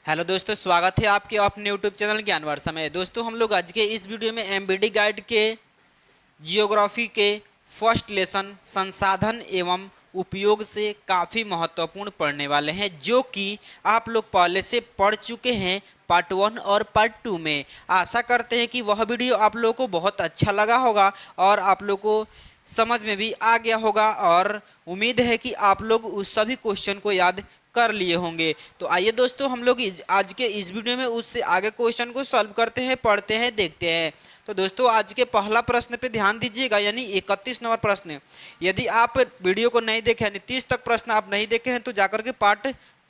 Hello दोस्तों, स्वागत है आपके अपने यूट्यूब चैनल ज्ञानवर्षा में। दोस्तों, हम लोग आज के इस वीडियो में एमबीडी गाइड के जियोग्राफी के फर्स्ट लेसन संसाधन एवं उपयोग से काफ़ी महत्वपूर्ण पढ़ने वाले हैं, जो कि आप लोग पहले से पढ़ चुके हैं पार्ट 1 और पार्ट 2 में। आशा करते हैं कि वह वीडियो आप लोगों को बहुत अच्छा लगा होगा और आप लोग को समझ में भी आ गया होगा, और उम्मीद है कि आप लोग उस सभी क्वेश्चन को याद कर लिए होंगे। तो आइए दोस्तों, हम लोग आज के इस वीडियो में उससे आगे क्वेश्चन को सॉल्व करते हैं, पढ़ते हैं, देखते हैं। तो दोस्तों, आज के पहला प्रश्न पे ध्यान दीजिएगा, यानी 31 नंबर प्रश्न। यदि आप वीडियो को नहीं देखे, यानी 30 तक प्रश्न आप नहीं देखे हैं, तो जाकर के पार्ट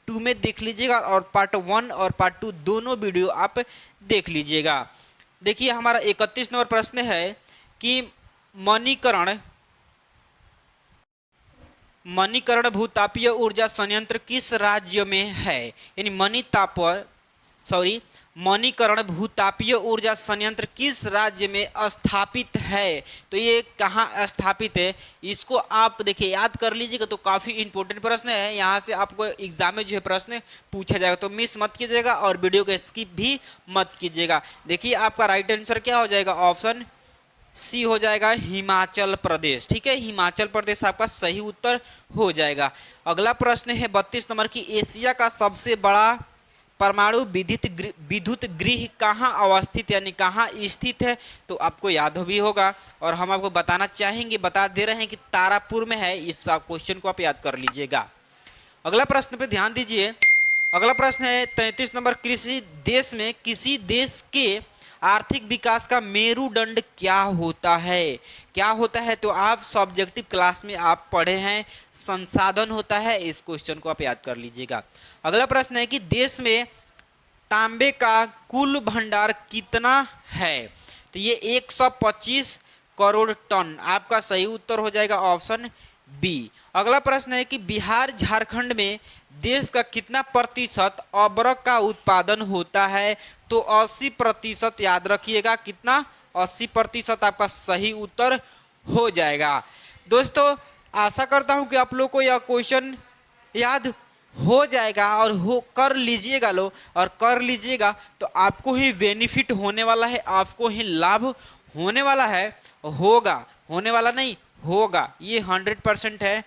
2 में देख लीजिएगा और पार्ट 1 और पार्ट 2 दोनों वीडियो आप देख लीजिएगा। देखिए, हमारा 31 नंबर प्रश्न है कि मणिकर्ण भूतापीय ऊर्जा संयंत्र किस राज्य में है। यानी मणिकर्ण भूतापीय ऊर्जा संयंत्र किस राज्य में स्थापित है। तो ये कहाँ स्थापित है, इसको आप देखिए याद कर लीजिएगा। तो काफ़ी इंपॉर्टेंट प्रश्न है, यहाँ से आपको एग्जाम में जो है प्रश्न पूछा जाएगा, तो मिस मत कीजिएगा और वीडियो को स्किप भी मत कीजिएगा। देखिए, आपका राइट आंसर क्या हो जाएगा, ऑप्शन सी हो जाएगा, हिमाचल प्रदेश। ठीक है, हिमाचल प्रदेश आपका सही उत्तर हो जाएगा। अगला प्रश्न है 32 नंबर की, एशिया का सबसे बड़ा परमाणु विद्युत गृह कहाँ अवस्थित यानी कहाँ स्थित है। तो आपको याद भी होगा और हम आपको बताना चाहेंगे, बता दे रहे हैं कि तारापुर में है। इस क्वेश्चन को आप याद कर लीजिएगा। अगला प्रश्न पे ध्यान दीजिए। अगला प्रश्न है 33 नंबर, किसी देश के आर्थिक विकास का मेरुदंड क्या होता है। क्या होता है, तो आप सब्जेक्टिव क्लास में आप पढ़े हैं, संसाधन होता है। इस क्वेश्चन को आप याद कर लीजिएगा। अगला प्रश्न है कि देश में तांबे का कुल भंडार कितना है। तो ये 125 करोड़ टन आपका सही उत्तर हो जाएगा, ऑप्शन बी। अगला प्रश्न है कि बिहार झारखंड में देश का कितना प्रतिशत अबरक का उत्पादन होता है। तो 80% याद रखिएगा, कितना, 80% आपका सही उत्तर हो जाएगा। दोस्तों, आशा करता हूं कि आप लोग को यह क्वेश्चन याद हो जाएगा और हो कर लीजिएगा लो, और कर लीजिएगा तो आपको ही बेनिफिट होने वाला है, आपको ही लाभ होने वाला है। होगा, होने वाला नहीं होगा, ये 100% है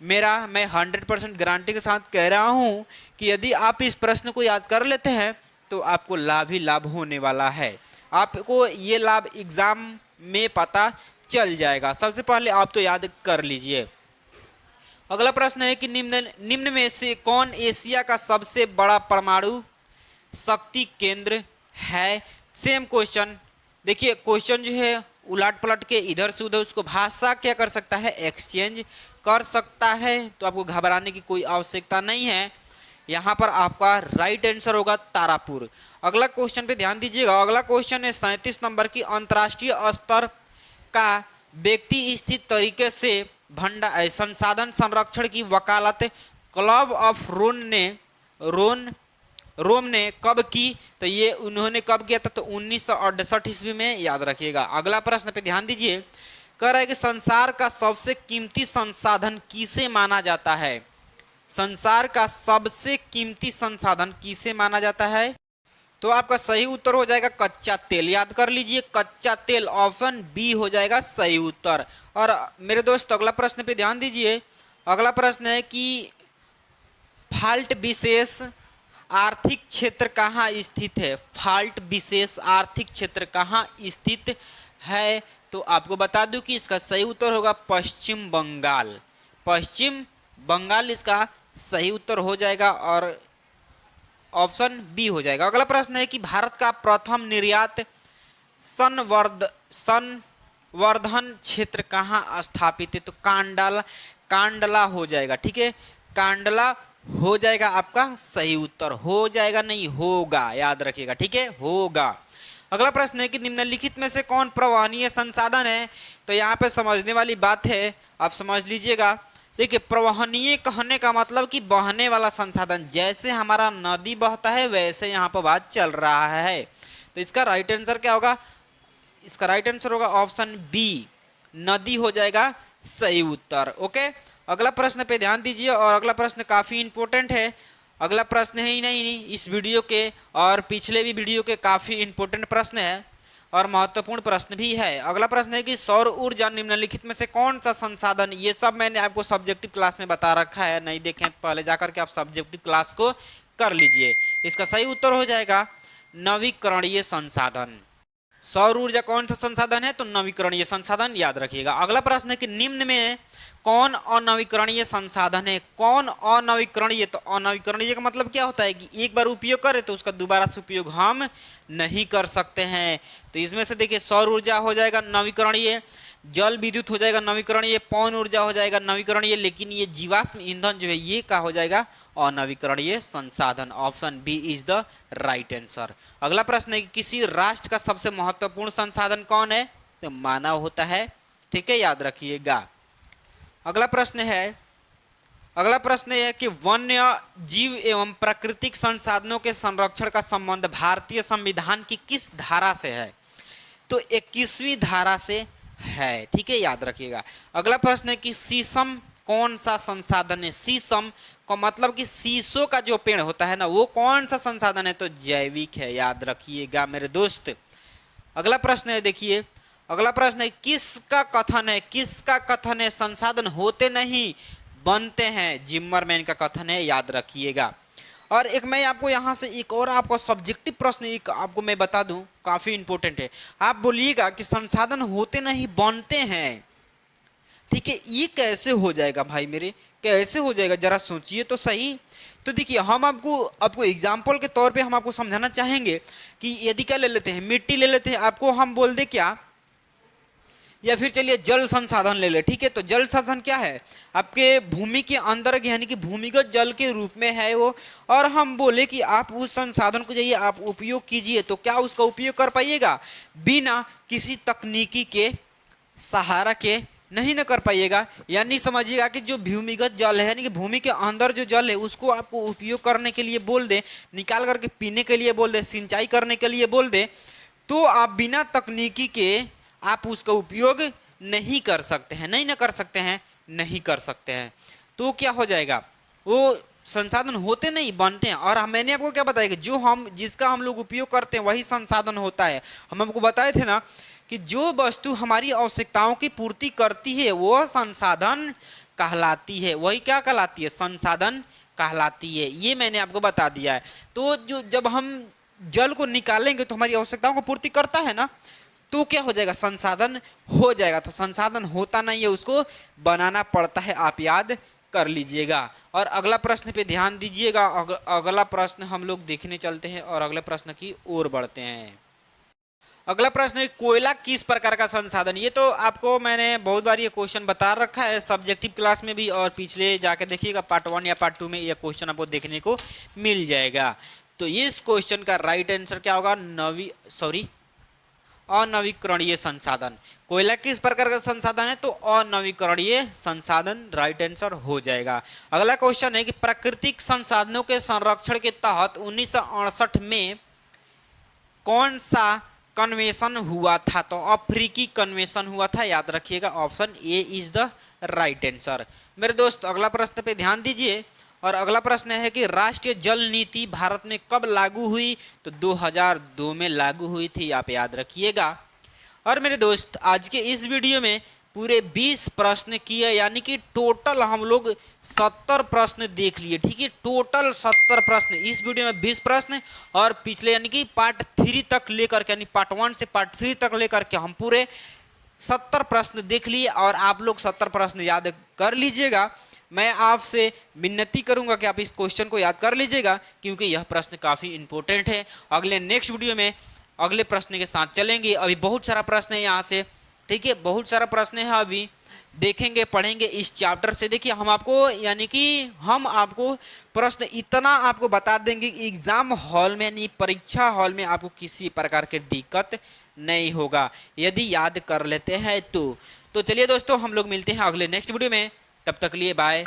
मेरा। मैं 100% गारंटी के साथ कह रहा हूं कि यदि आप इस प्रश्न को याद कर लेते हैं तो आपको लाभ ही लाभ होने वाला है। आपको ये लाभ एग्जाम में पता चल जाएगा। सबसे पहले आप तो याद कर लीजिए। अगला प्रश्न है कि निम्न में से कौन एशिया का सबसे बड़ा परमाणु शक्ति केंद्र है। सेम क्वेश्चन, देखिए क्वेश्चन जो है उलट पलट के इधर से उधर उसको भाषा क्या कर सकता है, एक्सचेंज कर सकता है। तो आपको घबराने की कोई आवश्यकता नहीं है। यहाँ पर आपका राइट आंसर होगा तारापुर। अगला क्वेश्चन पे ध्यान दीजिएगा। अगला क्वेश्चन है 37 नंबर की, अंतर्राष्ट्रीय स्तर का व्यक्ति स्थित तरीके से संसाधन संरक्षण की वकालत क्लब ऑफ रोम ने कब की। तो ये उन्होंने कब किया था, तो 1968 ईस्वी में, याद रखिएगा। अगला प्रश्न पे ध्यान दीजिए, कह रहा है कि संसार का सबसे कीमती संसाधन किसे माना जाता है। संसार का सबसे कीमती संसाधन किसे माना जाता है। तो आपका सही उत्तर हो जाएगा कच्चा तेल। याद कर लीजिए, कच्चा तेल, ऑप्शन बी हो जाएगा सही उत्तर। और मेरे दोस्त, अगला प्रश्न पे ध्यान दीजिए। अगला प्रश्न है कि फाल्ट विशेष आर्थिक क्षेत्र कहाँ स्थित है। फाल्ट विशेष आर्थिक क्षेत्र कहाँ स्थित है। तो आपको बता दूं कि इसका सही उत्तर होगा पश्चिम बंगाल। पश्चिम बंगाल इसका सही उत्तर हो जाएगा और ऑप्शन बी हो जाएगा। अगला प्रश्न है कि भारत का प्रथम निर्यात संवर्धन क्षेत्र कहाँ स्थापित है। तो कांडला हो जाएगा। ठीक है, कांडला हो जाएगा आपका सही उत्तर। हो जाएगा नहीं, होगा, याद रखिएगा। ठीक है, होगा। अगला प्रश्न है कि निम्नलिखित में से कौन प्रवाहनीय संसाधन है। तो यहाँ पे समझने वाली बात है, आप समझ लीजिएगा। देखिए, प्रवहनीय कहने का मतलब कि बहने वाला संसाधन, जैसे हमारा नदी बहता है वैसे यहाँ पर बात चल रहा है। तो इसका राइट आंसर क्या होगा, इसका राइट आंसर होगा ऑप्शन बी, नदी हो जाएगा सही उत्तर। ओके, अगला प्रश्न पे ध्यान दीजिए और अगला प्रश्न काफी इंपॉर्टेंट है। अगला प्रश्न है ही नहीं, इस वीडियो के और पिछले भी वीडियो के काफ़ी इंपॉर्टेंट प्रश्न है और महत्वपूर्ण प्रश्न भी है। अगला प्रश्न है कि सौर ऊर्जा निम्नलिखित में से कौन सा संसाधन, ये सब मैंने आपको सब्जेक्टिव क्लास में बता रखा है, नहीं देखें तो पहले जाकर के आप सब्जेक्टिव क्लास को कर लीजिए। इसका सही उत्तर हो जाएगा नवीकरणीय संसाधन। सौर ऊर्जा कौन सा संसाधन है, तो नवीकरणीय संसाधन, याद रखिएगा। अगला प्रश्न है कि निम्न में कौन अनवीकरणीय संसाधन है। कौन अनवीकरणीय, तो अनवीकरणीय का मतलब क्या होता है कि एक बार उपयोग करें तो उसका दोबारा से उपयोग हम नहीं कर सकते हैं। तो इसमें से देखिए सौर ऊर्जा हो जाएगा नवीकरणीय, जल विद्युत हो जाएगा नवीकरणीय, पवन ऊर्जा हो जाएगा नवीकरणीय, लेकिन ये जीवाश्म ईंधन जो है ये क्या हो जाएगा, अनवीकरणीय संसाधन। Option B is the right answer. अगला प्रश्न है कि किसी राष्ट्र का सबसे महत्वपूर्ण संसाधन कौन है, तो मानव होता है, ठीक है, याद रखिएगा। अगला प्रश्न है कि वन्य जीव एवं प्राकृतिक संसाधनों के संरक्षण का संबंध भारतीय संविधान की किस धारा से है, तो 21वीं धारा से है, ठीक है, याद रखिएगा। अगला प्रश्न है कि शीशम कौन सा संसाधन है। शीशम को मतलब कि शीशों का जो पेड़ होता है ना, वो कौन सा संसाधन है, तो जैविक है, याद रखिएगा मेरे दोस्त। अगला प्रश्न है, देखिए अगला प्रश्न है किसका कथन है संसाधन होते नहीं बनते हैं, जिम्मरमैन का कथन है, याद रखिएगा। और एक मैं आपको यहाँ से एक और आपको सब्जेक्टिव प्रश्न एक आपको मैं बता दूं, काफी इंपॉर्टेंट है। आप बोलिएगा कि संसाधन होते नहीं बनते हैं, ठीक है, ये कैसे हो जाएगा भाई मेरे, कैसे हो जाएगा, जरा सोचिए तो सही। तो देखिए हम आपको एग्जाम्पल के तौर पे हम आपको समझाना चाहेंगे कि यदि क्या ले लेते हैं, मिट्टी ले लेते हैं, आपको हम बोल दे क्या, या फिर चलिए जल संसाधन ले ले, ठीक है। तो जल संसाधन क्या है, आपके भूमि के अंदर यानी कि भूमिगत जल के रूप में है वो, और हम बोले कि आप उस संसाधन को जाइए आप उपयोग कीजिए, तो क्या उसका उपयोग कर पाइएगा, बिना किसी तकनीकी के सहारा के नहीं न कर पाइएगा। यानी समझिएगा कि जो भूमिगत जल है यानी कि भूमि के अंदर जो जल है उसको आपको उपयोग करने के लिए बोल दे, निकाल करके पीने के लिए बोल दे, सिंचाई करने के लिए बोल दे, तो आप बिना तकनीकी के आप उसका उपयोग नहीं कर सकते हैं, नहीं कर सकते हैं। तो क्या हो जाएगा, वो संसाधन होते नहीं बनते हैं। और मैंने आपको क्या बताया कि जिसका हम लोग उपयोग करते हैं वही संसाधन होता है। हम आपको बताए थे ना कि जो वस्तु हमारी आवश्यकताओं की पूर्ति करती है वो संसाधन कहलाती है, वही क्या कहलाती है, संसाधन कहलाती है। ये मैंने आपको बता दिया है। तो जब हम जल को निकालेंगे तो हमारी आवश्यकताओं को पूर्ति करता है ना, तो क्या हो जाएगा, संसाधन हो जाएगा। तो संसाधन होता नहीं है, उसको बनाना पड़ता है, आप याद कर लीजिएगा। और अगला प्रश्न पे ध्यान दीजिएगा। अगला प्रश्न हम लोग देखने चलते हैं और अगले प्रश्न की ओर बढ़ते हैं। अगला प्रश्न है कोयला किस प्रकार का संसाधन। ये तो आपको मैंने बहुत बार ये क्वेश्चन बता रखा है सब्जेक्टिव क्लास में भी, और पिछले जाके देखिएगा पार्ट 1 या पार्ट 2 में ये क्वेश्चन आपको देखने को मिल जाएगा। तो इस क्वेश्चन का राइट आंसर क्या होगा, अनवीकरणीय संसाधन। कोयला किस प्रकार का संसाधन है, तो अनवीकरणीय संसाधन राइट आंसर हो जाएगा। अगला क्वेश्चन है कि प्राकृतिक संसाधनों के संरक्षण के तहत 1968 में कौन सा कन्वेंशन हुआ था, तो अफ्रीकी कन्वेंशन हुआ था, याद रखिएगा। Option A is the right answer. मेरे दोस्त अगला प्रश्न पे ध्यान दीजिए। और अगला प्रश्न है कि राष्ट्रीय जल नीति भारत में कब लागू हुई, तो 2002 में लागू हुई थी, आप याद रखिएगा। और मेरे दोस्त आज के इस वीडियो में पूरे 20 प्रश्न किए, यानी कि टोटल हम लोग 70 प्रश्न देख लिए, ठीक है, टोटल 70 प्रश्न। इस वीडियो में 20 प्रश्न और पिछले यानी कि पार्ट 3 तक लेकर के, यानी पार्ट 1 से पार्ट 3 तक लेकर के हम पूरे 70 प्रश्न देख लिए। और आप लोग 70 प्रश्न याद कर लीजिएगा। मैं आपसे विनती करूंगा कि आप इस क्वेश्चन को याद कर लीजिएगा, क्योंकि यह प्रश्न काफ़ी इंपॉर्टेंट है। अगले नेक्स्ट वीडियो में अगले प्रश्न के साथ चलेंगे। अभी बहुत सारा प्रश्न है यहाँ से, ठीक है, बहुत सारा प्रश्न है, अभी देखेंगे पढ़ेंगे इस चैप्टर से। देखिए हम आपको यानी कि हम आपको प्रश्न इतना आपको बता देंगे कि एग्जाम हॉल में यानी परीक्षा हॉल में आपको किसी प्रकार की दिक्कत नहीं होगा यदि याद कर लेते हैं तो चलिए दोस्तों हम लोग मिलते हैं अगले नेक्स्ट वीडियो में। तब तक लिए बाय।